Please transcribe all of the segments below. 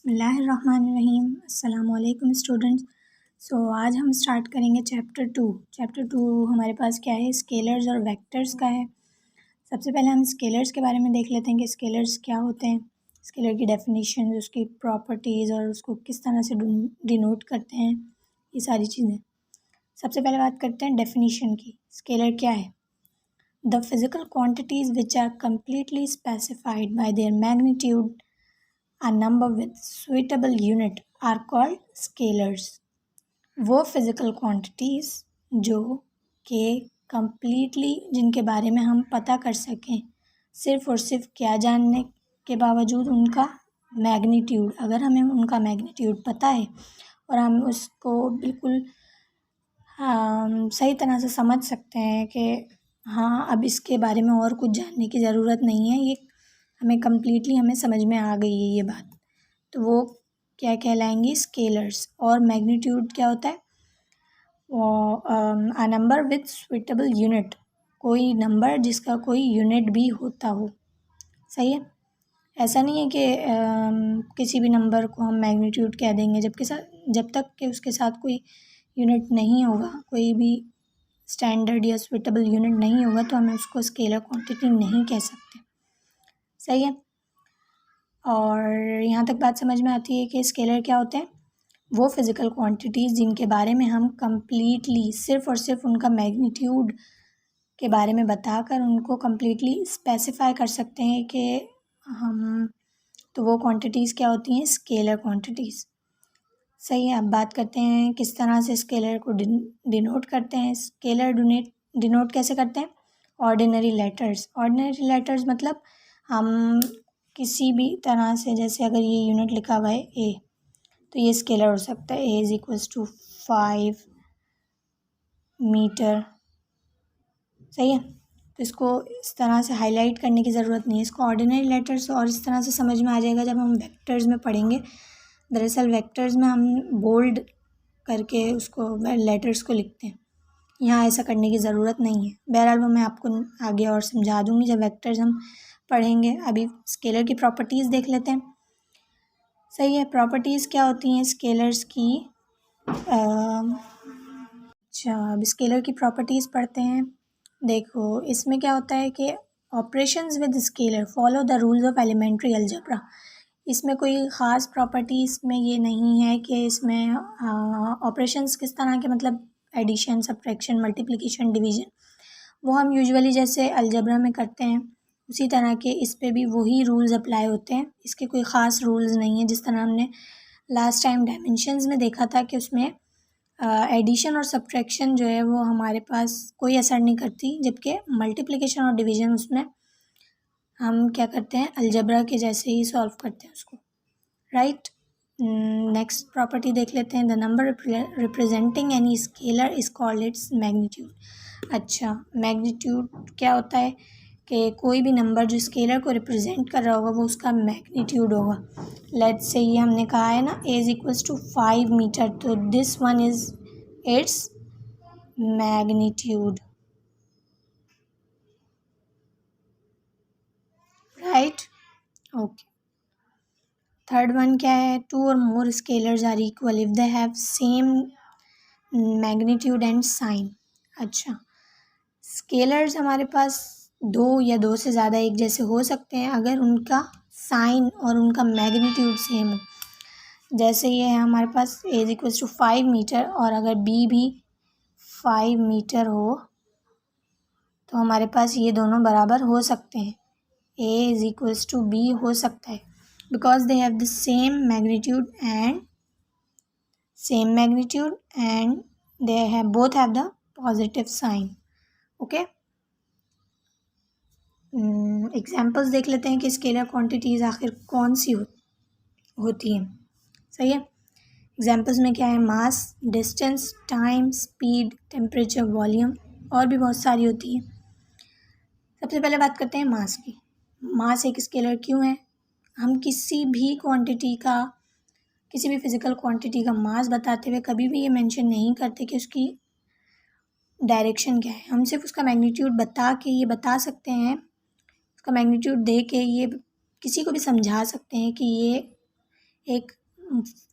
बिस्मिल्लाहिर्रहमानिर्रहीम। अस्सलामुअलैकुम स्टूडेंट्स। आज हम स्टार्ट करेंगे चैप्टर टू हमारे पास क्या है, स्केलर्स और वेक्टर्स का है। सबसे पहले हम स्केलर्स के बारे में देख लेते हैं कि स्केलर्स क्या होते हैं, स्केलर की डेफिनेशन, उसकी प्रॉपर्टीज़ और उसको किस तरह से डिनोट करते हैं, ये सारी चीज़ें। सबसे पहले बात करते हैं डेफिनेशन की। स्केलर क्या है? The physical quantities which are completely specified by their magnitude a number with suitable unit are called scalars। वो फिज़िकल क्वांटिटीज़ जो कि कम्प्लीटली जिनके बारे में हम पता कर सकें सिर्फ़ और सिर्फ क्या जानने के बावजूद, उनका मैग्नीट्यूड, अगर हमें उनका मैग्नीट्यूड पता है और हम उसको बिल्कुल सही तरह से समझ सकते हैं कि हाँ, अब इसके बारे में और कुछ जानने की ज़रूरत नहीं है, ये हमें कम्प्लीटली हमें समझ में आ गई है ये बात, तो वो क्या कहलाएंगी? स्केलर्स। और मैग्नीट्यूड क्या होता है? A number with suitable unit, कोई नंबर जिसका कोई यूनिट भी होता हो। सही है, ऐसा नहीं है कि किसी भी नंबर को हम मैग्नीट्यूड कह देंगे जब तक कि उसके साथ कोई यूनिट नहीं होगा, कोई भी स्टैंडर्ड या सुइटेबल यूनिट नहीं होगा, तो हमें उसको स्केलर क्वांटिटी नहीं कह सकते। सही है, और यहाँ तक बात समझ में आती है कि स्केलर क्या होते हैं? वो फिज़िकल क्वांटिटीज़ जिनके बारे में हम कम्प्लीटली सिर्फ़ और सिर्फ उनका मैग्नीट्यूड के बारे में बताकर उनको कम्प्लीटली स्पेसिफाई कर सकते हैं कि हम, तो वो क्वांटिटीज़ क्या होती हैं? Scalar quantities. सही है, अब बात करते हैं किस तरह से स्केलर को डिनोट करते हैं। स्केलर डिनोट कैसे करते हैं? ऑर्डिनरी लेटर्स मतलब हम किसी भी तरह से, जैसे अगर ये यूनिट लिखा हुआ है ए, तो ये स्केलर हो सकता है। A is equals to 5 metre. सही है, तो इसको इस तरह से हाईलाइट करने की ज़रूरत नहीं है, इसको ऑर्डिनरी लेटर्स और इस तरह से समझ में आ जाएगा जब हम वेक्टर्स में पढ़ेंगे। दरअसल वेक्टर्स में हम बोल्ड करके उसको लेटर्स को लिखते हैं, यहाँ ऐसा करने की ज़रूरत नहीं है। बहरहाल वो मैं आपको आगे और समझा दूँगी जब वेक्टर्स हम पढ़ेंगे। अभी स्केलर की प्रॉपर्टीज़ देख लेते हैं। सही है, प्रॉपर्टीज़ क्या होती हैं स्केलर्स की? अच्छा, अब स्केलर की प्रॉपर्टीज़ पढ़ते हैं। देखो, इसमें क्या होता है कि operations with scalar follow the rules of elementary algebra. इसमें कोई ख़ास प्रॉपर्टीज़ में ये नहीं है कि इसमें ऑपरेशंस किस तरह के, मतलब एडिशन, सब्ट्रैक्शन, मल्टीप्लिकेशन, डिवीज़न, वो हम यूजुअली जैसे अलजेब्रा में करते हैं उसी तरह के इस पे भी वही रूल्स अप्लाई होते हैं। इसके कोई ख़ास रूल्स नहीं है, जिस तरह हमने लास्ट टाइम डायमेंशंस में देखा था कि उसमें एडिशन और सब्ट्रैक्शन जो है वो हमारे पास कोई असर नहीं करती, जबकि मल्टीप्लिकेशन और डिवीज़न उसमें हम क्या करते हैं, अलजेब्रा के जैसे ही सॉल्व करते हैं उसको। राइट, नेक्स्ट प्रॉपर्टी देख लेते हैं। The number representing any scalar is called its magnitude. अच्छा, मैग्नीट्यूड क्या होता है कि कोई भी नंबर जो स्केलर को रिप्रेजेंट कर रहा होगा वो उसका मैग्नीट्यूड होगा। लेट्स से ये हमने कहा है ना, A is equals to 5 metre, तो this one is its magnitude. Right, okay. Third one क्या है? Two or more scalars are equal if they have same magnitude and sign. अच्छा, स्केलर्स हमारे पास दो या दो से ज़्यादा एक जैसे हो सकते हैं अगर उनका साइन और उनका मैग्नीट्यूड सेम हो। जैसे ये है हमारे पास ए इज इक्वल्स टू 5 मीटर, और अगर बी भी 5 मीटर हो तो हमारे पास ये दोनों बराबर हो सकते हैं। ए इज इक्वल्स टू बी हो सकता है because they have the same magnitude and they have both have the positive sign। Okay, examples देख लेते हैं कि स्केलर क्वांटिटीज़ आखिर कौन सी होती हैं। सही है, एग्जाम्पल्स में क्या है? Mass, distance, time, speed, temperature, volume, और भी बहुत सारी होती हैं। सबसे पहले बात करते हैं मास की। मास एक स्केलर क्यों है? हम किसी भी फिज़िकल क्वांटिटी का मास बताते हुए कभी भी ये मेंशन नहीं करते कि उसकी डायरेक्शन क्या है। हम सिर्फ उसका मैग्नीट्यूड बता के ये बता सकते हैं, उसका मैग्नीट्यूड दे के ये किसी को भी समझा सकते हैं कि ये एक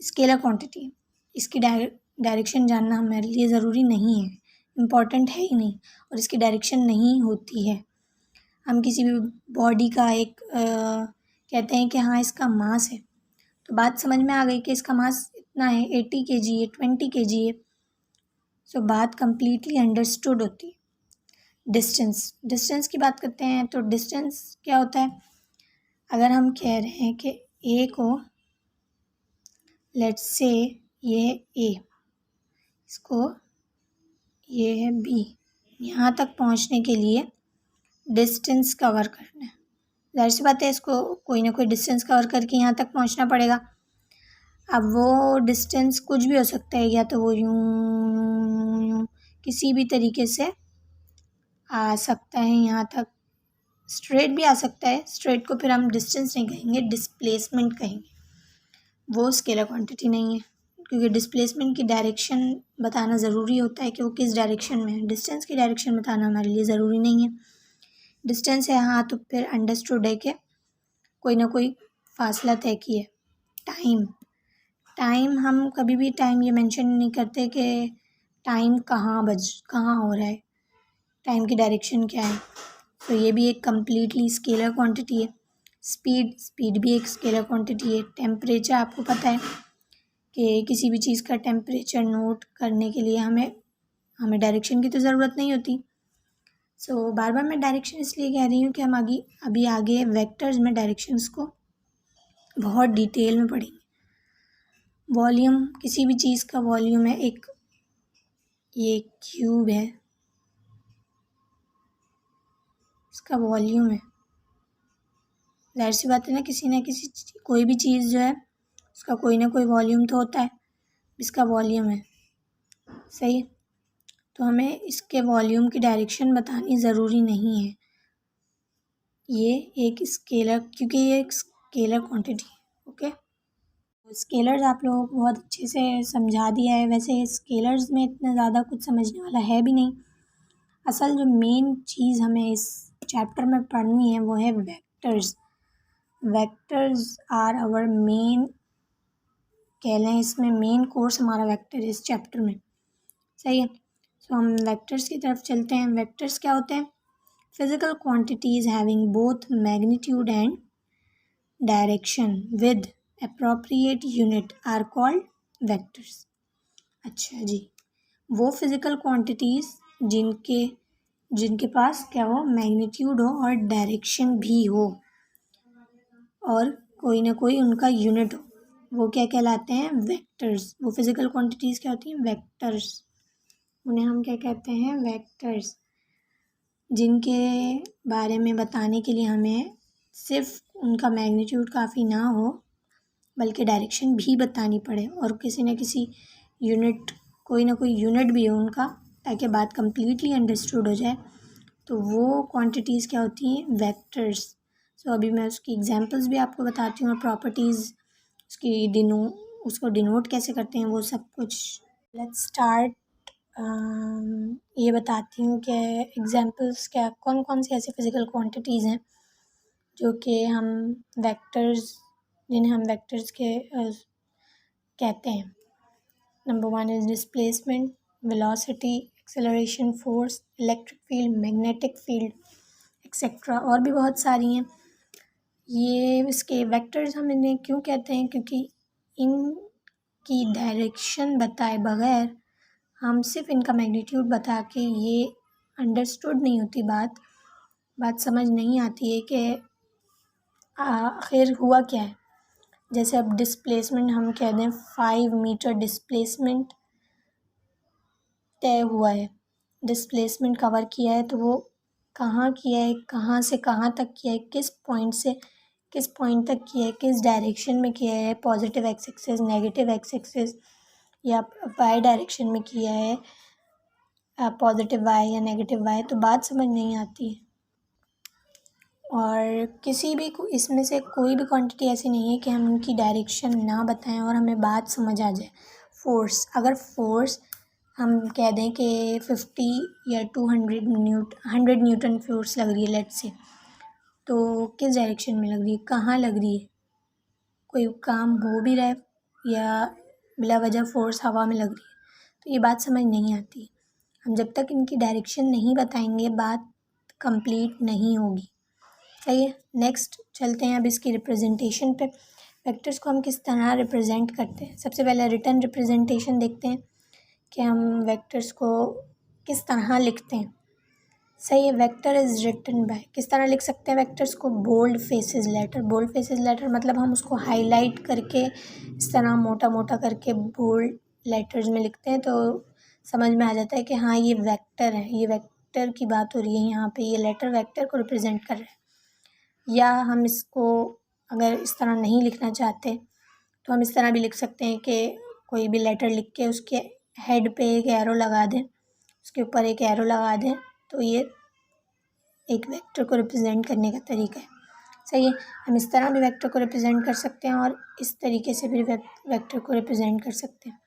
स्केलर क्वांटिटी, इसकी डायरेक्शन जानना हमारे लिए ज़रूरी नहीं है, इम्पॉर्टेंट है ही नहीं, और इसकी डायरेक्शन नहीं होती है। हम किसी भी बॉडी का एक कहते हैं कि हाँ इसका मास है, तो बात समझ में आ गई कि इसका मास इतना है, 80 kg है, 20 kg है, सो बात कंप्लीटली अंडरस्टूड होती है। डिस्टेंस की बात करते हैं तो डिस्टेंस क्या होता है, अगर हम कह रहे हैं कि ए को लेट्स से ये है ए, इसको ये है बी, यहाँ तक पहुँचने के लिए डिस्टेंस कवर करना है। जाहिर सी बात है इसको कोई ना कोई डिस्टेंस कवर करके यहाँ तक पहुँचना पड़ेगा। अब वो डिस्टेंस कुछ भी हो सकता है, या तो वो यूँ किसी भी तरीके से आ सकता है यहाँ तक, स्ट्रेट भी आ सकता है। स्ट्रेट को फिर हम डिस्टेंस नहीं कहेंगे, डिस्प्लेसमेंट कहेंगे, वो स्केलर क्वांटिटी नहीं है, क्योंकि डिस्प्लेसमेंट की डायरेक्शन बताना ज़रूरी होता है कि वो किस डायरेक्शन में है। डिस्टेंस की डायरेक्शन बताना हमारे लिए ज़रूरी नहीं है। डिस्टेंस है हाँ, तो फिर अंडरस्टूड है कि कोई ना कोई फासला तय किया है। टाइम हम कभी भी टाइम ये मेंशन नहीं करते कि टाइम कहाँ हो रहा है, टाइम की डायरेक्शन क्या है, तो ये भी एक कम्प्लीटली स्केलर क्वांटिटी है। स्पीड भी एक स्केलर क्वांटिटी है। टेम्परेचर आपको पता है कि किसी भी चीज़ का टेम्परेचर नोट करने के लिए हमें डायरेक्शन की तो ज़रूरत नहीं होती। सो बार बार मैं डायरेक्शन इसलिए कह रही हूँ कि हम अभी आगे वेक्टर्स में डायरेक्शंस को बहुत डिटेल में पढ़ेंगे। वॉल्यूम, किसी भी चीज़ का वॉल्यूम है, एक ये क्यूब है, इसका वॉल्यूम है। जाहिर सी बात है ना, किसी ना किसी कोई भी चीज़ जो है उसका कोई ना कोई वॉल्यूम तो होता है, इसका वॉल्यूम है, सही है। तो हमें इसके वॉल्यूम की डायरेक्शन बतानी ज़रूरी नहीं है, ये एक स्केलर, क्योंकि ये एक स्केलर क्वांटिटी है। ओके, स्केलर्स आप लोगों को बहुत अच्छे से समझा दिया है। वैसे स्केलर्स में इतना ज़्यादा कुछ समझने वाला है भी नहीं। असल जो मेन चीज़ हमें इस चैप्टर में पढ़नी है वो है vectors. Vectors are our main, कह लें इसमें मेन कोर्स हमारा वेक्टर है इस चैप्टर में, सही है। सो हम वेक्टर्स की तरफ चलते हैं। वेक्टर्स क्या होते हैं? Physical quantities having both magnitude and direction with appropriate unit are called vectors. अच्छा जी, वो फिजिकल क्वांटिटीज़ जिनके पास क्या हो, मैग्नीट्यूड हो और डायरेक्शन भी हो, और कोई ना कोई उनका यूनिट हो, वो क्या कहलाते हैं? वेक्टर्स। वो फिजिकल क्वांटिटीज़ क्या होती हैं? वेक्टर्स। उन्हें हम क्या कहते हैं? वेक्टर्स। जिनके बारे में बताने के लिए हमें सिर्फ उनका मैग्नीट्यूड काफ़ी ना हो, बल्कि डायरेक्शन भी बतानी पड़े, और किसी न किसी यूनिट, कोई ना कोई यूनिट भी हो उनका, ताकि बात कंप्लीटली अंडरस्टूड हो जाए। तो वो क्वांटिटीज़ क्या होती हैं? वेक्टर्स। सो अभी मैं उसकी एग्जांपल्स भी आपको बताती हूँ, और प्रॉपर्टीज़ उसको डिनोट कैसे करते हैं, वो सब कुछ। Let's start. ये बताती हूँ कि एग्जांपल्स क्या, कौन कौन सी ऐसी फिज़िकल क्वांटिटीज़ हैं जो कि जिन्हें हम वेक्टर्स के कहते हैं। Number 1 is displacement, velocity, acceleration, force, electric field, magnetic field, etcetera, और भी बहुत सारी हैं। ये इसके वेक्टर्स हम इन्हें क्यों कहते हैं? क्योंकि इनकी डायरेक्शन बताए बगैर हम सिर्फ इनका मैग्नीट्यूड बता के ये अंडरस्टूड नहीं होती, बात समझ नहीं आती है कि आखिर हुआ क्या है। जैसे अब डिस्प्लेसमेंट हम कह दें 5 मीटर डिस्प्लेसमेंट तय हुआ है, डिस्प्लेसमेंट कवर किया है, तो वो कहाँ किया है, कहाँ से कहाँ तक किया है, किस पॉइंट से किस पॉइंट तक किया है, किस डायरेक्शन में किया है, positive x axis, negative x axis, या वाई डायरेक्शन में किया है, पॉजिटिव वाई या नेगेटिव वाई, तो बात समझ नहीं आती है। और किसी भी इसमें से कोई भी क्वांटिटी ऐसी नहीं है कि हम उनकी डायरेक्शन ना बताएं और हमें बात समझ आ जाए। फोर्स, अगर फोर्स हम कह दें कि 50 या 100 न्यूटन फोर्स लग रही है लेट्स से, तो किस डायरेक्शन में लग रही है, कहाँ लग रही है, कोई काम हो भी रहा है या बिला वजह फोर्स हवा में लग रही है, तो ये बात समझ नहीं आती। हम जब तक इनकी डायरेक्शन नहीं बताएंगे बात कंप्लीट नहीं होगी। सही है। नेक्स्ट चलते हैं अब इसकी रिप्रेजेंटेशन पे। वेक्टर्स को हम किस तरह रिप्रेजेंट करते हैं। सबसे पहले रिटन रिप्रेजेंटेशन देखते हैं कि हम वेक्टर्स को किस तरह लिखते हैं। सही है। वेक्टर इज़ रिटन बाय, किस तरह लिख सकते हैं वेक्टर्स को, bold faces letter. Bold faces letter मतलब हम उसको हाईलाइट करके इस तरह मोटा मोटा करके बोल्ड लेटर्स में लिखते हैं, तो समझ में आ जाता है कि हाँ ये वेक्टर है, ये वेक्टर की बात हो रही है यहाँ पे, ये लेटर वेक्टर को रिप्रेजेंट कर रहा है। या हम इसको अगर इस तरह नहीं लिखना चाहते तो हम इस तरह भी लिख सकते हैं कि कोई भी लेटर लिख के उसके हेड पे एक एरो लगा दें, उसके ऊपर एक एरो लगा दें, तो ये एक वेक्टर को रिप्रेजेंट करने का तरीका है। सही है। हम इस तरह भी वेक्टर को रिप्रेजेंट कर सकते हैं और इस तरीके से भी वेक्टर को रिप्रेजेंट कर सकते हैं।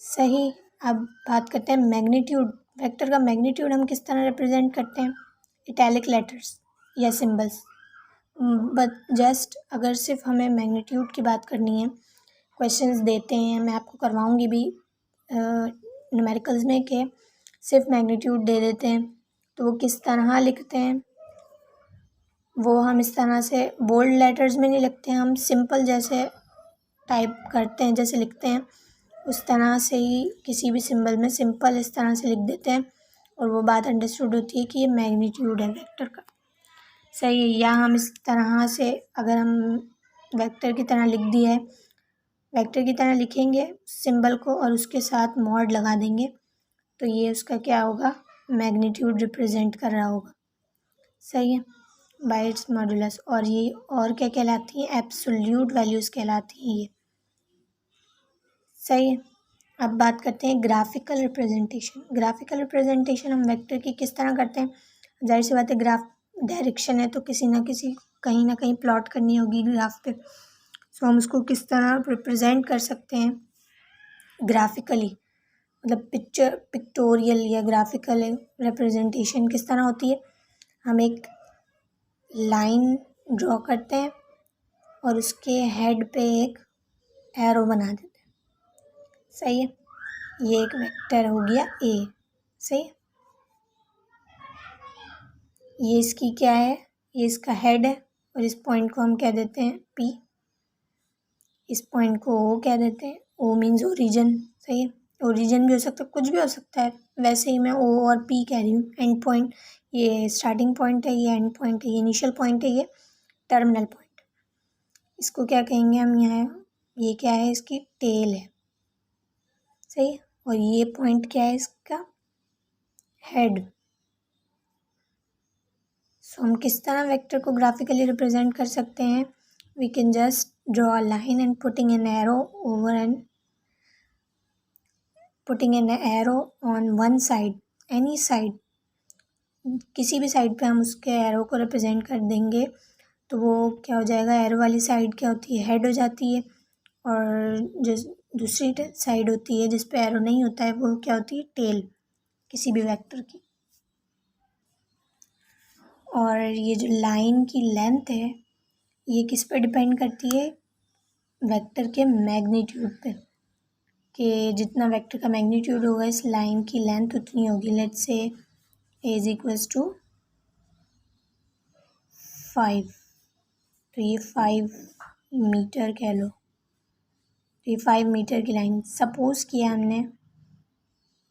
सही। अब बात करते हैं मैग्नीट्यूड। वेक्टर का मैग्नीट्यूड हम किस तरह रिप्रेजेंट करते हैं, इटैलिक लेटर्स या सिंबल्स। बट जस्ट अगर सिर्फ हमें मैग्नीट्यूड की बात करनी है, क्वेश्चंस देते हैं, मैं आपको करवाऊंगी भी न्यूमेरिकल्स में कि सिर्फ मैग्नीट्यूड दे देते हैं तो वो किस तरह लिखते हैं, वो हम इस तरह से बोल्ड लेटर्स में नहीं लिखते हैं, हम सिंपल जैसे टाइप करते हैं जैसे लिखते हैं उस तरह से ही किसी भी सिंबल में सिंपल इस तरह से लिख देते हैं और वो बात अंडरस्टूड होती है कि ये मैग्नीट्यूड है वेक्टर का। सही है। या हम इस तरह से अगर हम वेक्टर की तरह लिख दिया है, वेक्टर की तरह लिखेंगे सिंबल को और उसके साथ मॉड लगा देंगे तो ये उसका क्या होगा, मैग्नीट्यूड रिप्रेजेंट कर रहा होगा। सही है। Bye it's modulus. और ये और क्या कहलाती है, एब्सोल्यूट वैल्यूज़ कहलाती हैं ये। सही है। अब बात करते हैं ग्राफिकल रिप्रेजेंटेशन। ग्राफिकल रिप्रेजेंटेशन हम वेक्टर की किस तरह करते हैं, जाहिर सी बात है ग्राफ डायरेक्शन है तो किसी ना किसी कहीं ना कहीं प्लॉट करनी होगी ग्राफ पे, सो हम उसको किस तरह रिप्रेजेंट कर सकते हैं ग्राफिकली, मतलब पिक्टोरियल या ग्राफिकल रिप्रेजेंटेशन किस तरह होती है। हम एक लाइन ड्रॉ करते हैं और उसके हेड पे एक एरो बना देते हैं। सही है। ये एक वेक्टर हो गया ए। सही है। ये इसकी क्या है, ये इसका हेड है और इस पॉइंट को हम कह देते हैं पी, इस पॉइंट को ओ कह देते हैं। O means origin. सही है। ओरिजिन भी हो सकता है, कुछ भी हो सकता है, वैसे ही मैं ओ और पी कह रही हूँ। एंड पॉइंट, ये स्टार्टिंग पॉइंट है, ये एंड पॉइंट है, ये इनिशियल पॉइंट है, ये टर्मिनल पॉइंट। इसको क्या कहेंगे हम यहाँ, ये क्या है, इसकी टेल है। सही है। और ये पॉइंट क्या है, इसका हेड। सो हम किस तरह वेक्टर को ग्राफिकली रिप्रेजेंट कर सकते हैं, we can just draw a line and putting an arrow over and putting an arrow on one side, any side, किसी भी साइड पे हम उसके एरो को रिप्रेजेंट कर देंगे तो वो क्या हो जाएगा, एरो वाली साइड क्या होती है, हेड हो जाती है। और जो दूसरी साइड होती है जिस पे एरो नहीं होता है वो क्या होती है, टेल किसी भी वेक्टर की। और ये जो लाइन की लेंथ है ये किस पे डिपेंड करती है, वेक्टर के मैग्नीट्यूड पे, कि जितना वेक्टर का मैग्नीट्यूड होगा इस लाइन की लेंथ उतनी होगी। Let's say A is equals to 5, तो ये 5 मीटर कह लो, तो ये 5 मीटर की लाइन सपोज किया हमने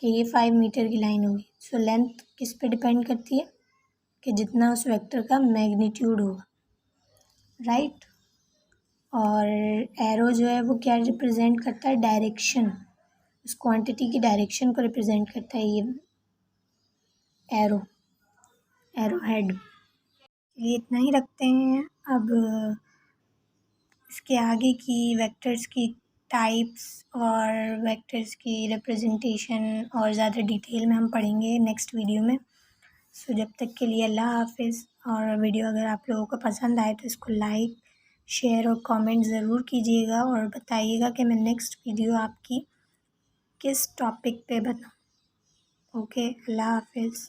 कि ये 5 मीटर की लाइन होगी। सो लेंथ किस पे डिपेंड करती है, कि जितना उस वेक्टर का मैग्नीट्यूड होगा, राइट। और एरो जो है वो क्या रिप्रेजेंट करता है, डायरेक्शन, उस क्वांटिटी की डायरेक्शन को रिप्रेजेंट करता है ये एरो, एरो हेड। ये इतना ही रखते हैं। अब इसके आगे की वेक्टर्स की टाइप्स और वेक्टर्स की रिप्रेजेंटेशन और ज़्यादा डिटेल में हम पढ़ेंगे नेक्स्ट वीडियो में। सो जब तक के लिए अल्लाह हाफिज़। और वीडियो अगर आप लोगों को पसंद आए तो इसको लाइक शेयर और कमेंट ज़रूर कीजिएगा और बताइएगा कि मैं नेक्स्ट वीडियो आपकी किस टॉपिक पे बनाऊँ। ओके, अल्लाह हाफिज़।